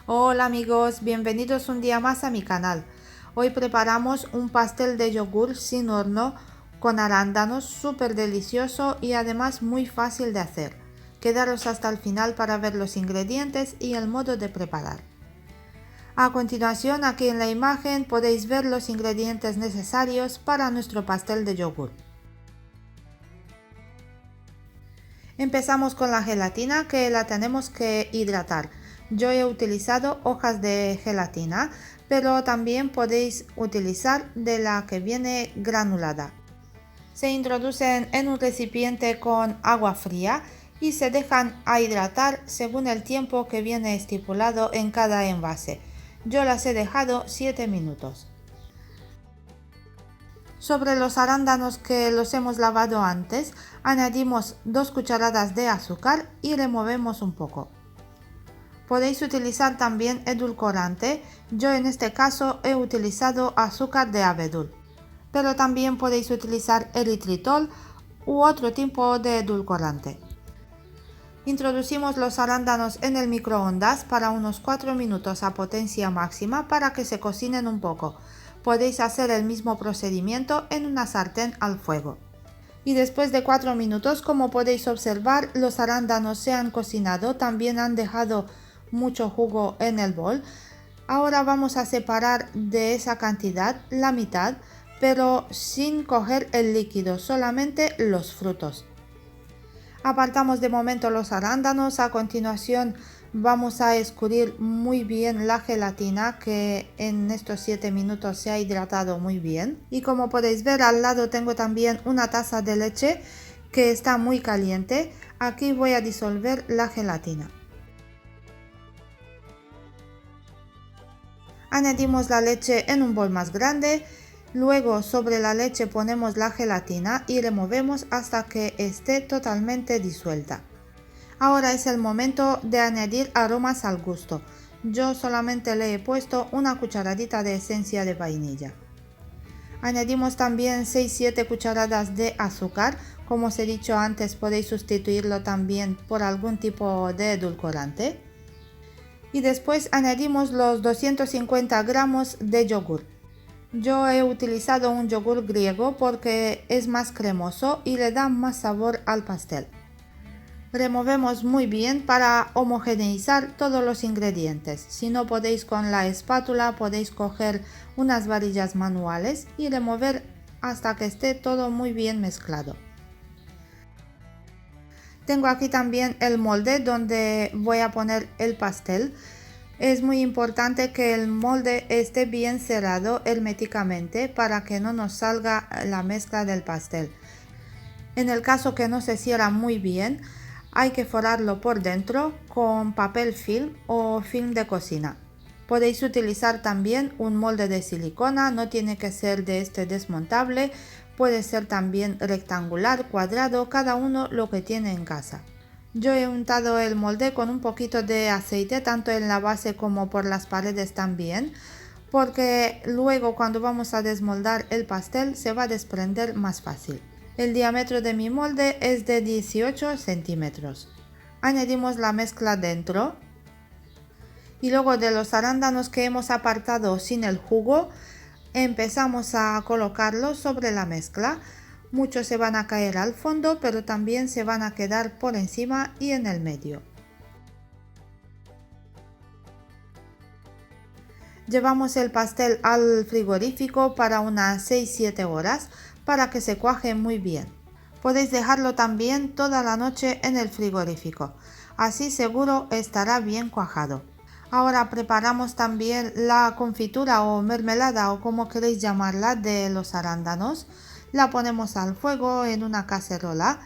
Hola amigos, bienvenidos un día más a mi canal. Hoy preparamos un pastel de yogur sin horno con arándanos súper delicioso y además muy fácil de hacer. Quedaros hasta el final para ver los ingredientes y el modo de preparar. A continuación, aquí en la imagen podéis ver los ingredientes necesarios para nuestro pastel de yogur. Empezamos con la gelatina, que la tenemos que hidratar. Yo he utilizado hojas de gelatina, pero también podéis utilizar de la que viene granulada. Se introducen en un recipiente con agua fría y se dejan a hidratar según el tiempo que viene estipulado en cada envase. Yo las he dejado 7 minutos. Sobre los arándanos que los hemos lavado antes, añadimos 2 cucharadas de azúcar y removemos un poco. Podéis utilizar también edulcorante, yo en este caso he utilizado azúcar de abedul, pero también podéis utilizar eritritol u otro tipo de edulcorante. Introducimos los arándanos en el microondas para unos 4 minutos a potencia máxima para que se cocinen un poco. Podéis hacer el mismo procedimiento en una sartén al fuego. Y después de 4 minutos, como podéis observar, los arándanos se han cocinado, también han dejado mucho jugo en el bol. Ahora vamos a separar de esa cantidad la mitad, pero sin coger el líquido, solamente los frutos. Apartamos de momento los arándanos. A continuación vamos a escurrir muy bien la gelatina, que en estos 7 minutos se ha hidratado muy bien. Y como podéis ver, al lado tengo también una taza de leche que está muy caliente. Aquí voy a disolver la gelatina. Añadimos la leche en un bol más grande. Luego sobre la leche ponemos la gelatina y removemos hasta que esté totalmente disuelta. Ahora es el momento de añadir aromas al gusto. Yo solamente le he puesto una cucharadita de esencia de vainilla. Añadimos también 6-7 cucharadas de azúcar. Como os he dicho antes, podéis sustituirlo también por algún tipo de edulcorante. Y después añadimos los 250 gramos de yogur. Yo he utilizado un yogur griego porque es más cremoso y le da más sabor al pastel. Removemos muy bien para homogeneizar todos los ingredientes. Si no podéis con la espátula, podéis coger unas varillas manuales y remover hasta que esté todo muy bien mezclado. Tengo aquí también el molde donde voy a poner el pastel. Es muy importante que el molde esté bien cerrado herméticamente para que no nos salga la mezcla del pastel. En el caso que no se cierra muy bien, hay que forrarlo por dentro con papel film o film de cocina. Podéis utilizar también un molde de silicona, no tiene que ser de este desmontable, puede ser también rectangular, cuadrado, cada uno lo que tiene en casa. Yo he untado el molde con un poquito de aceite, tanto en la base como por las paredes también, porque luego cuando vamos a desmoldar el pastel se va a desprender más fácil. El diámetro de mi molde es de 18 centímetros. Añadimos la mezcla dentro y luego de los arándanos que hemos apartado sin el jugo, empezamos a colocarlos sobre la mezcla. Muchos se van a caer al fondo, pero también se van a quedar por encima y en el medio. Llevamos el pastel al frigorífico para unas 6-7 horas para que se cuaje muy bien. Podéis dejarlo también toda la noche en el frigorífico, así seguro estará bien cuajado. Ahora preparamos también la confitura o mermelada o como queréis llamarla de los arándanos. La ponemos al fuego en una cacerola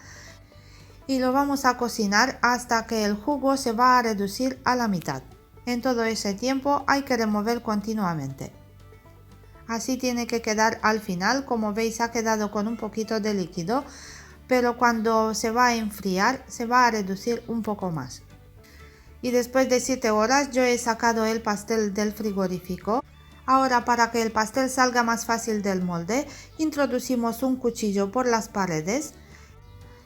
y lo vamos a cocinar hasta que el jugo se va a reducir a la mitad. En todo ese tiempo hay que remover continuamente. Así tiene que quedar al final. Como veis, ha quedado con un poquito de líquido, pero cuando se va a enfriar se va a reducir un poco más. Y después de 7 horas yo he sacado el pastel del frigorífico. Ahora, para que el pastel salga más fácil del molde, introducimos un cuchillo por las paredes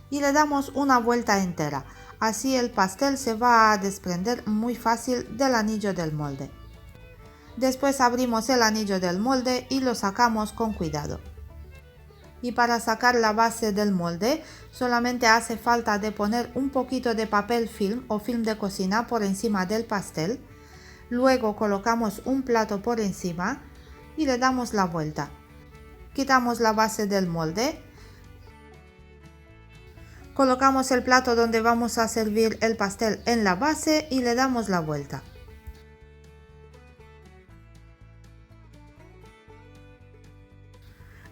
y le damos una vuelta entera. así el pastel se va a desprender muy fácil del anillo del molde. Después abrimos el anillo del molde y lo sacamos con cuidado. Y para sacar la base del molde solamente hace falta de poner un poquito de papel film o film de cocina por encima del pastel. Luego colocamos un plato por encima y le damos la vuelta. Quitamos la base del molde. Colocamos el plato donde vamos a servir el pastel en la base y le damos la vuelta.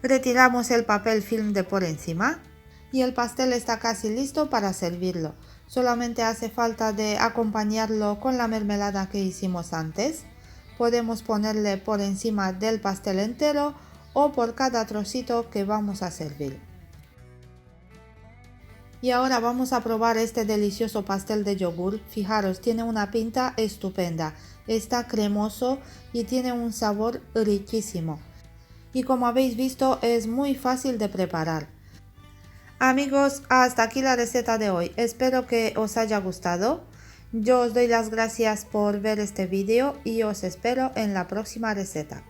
Retiramos el papel film de por encima y el pastel está casi listo para servirlo. Solamente hace falta de acompañarlo con la mermelada que hicimos antes. Podemos ponerle por encima del pastel entero o por cada trocito que vamos a servir. Y ahora vamos a probar este delicioso pastel de yogur. Fijaros, tiene una pinta estupenda, está cremoso y tiene un sabor riquísimo. Y como habéis visto, es muy fácil de preparar. Amigos, hasta aquí la receta de hoy. Espero que os haya gustado. Yo os doy las gracias por ver este vídeo y os espero en la próxima receta.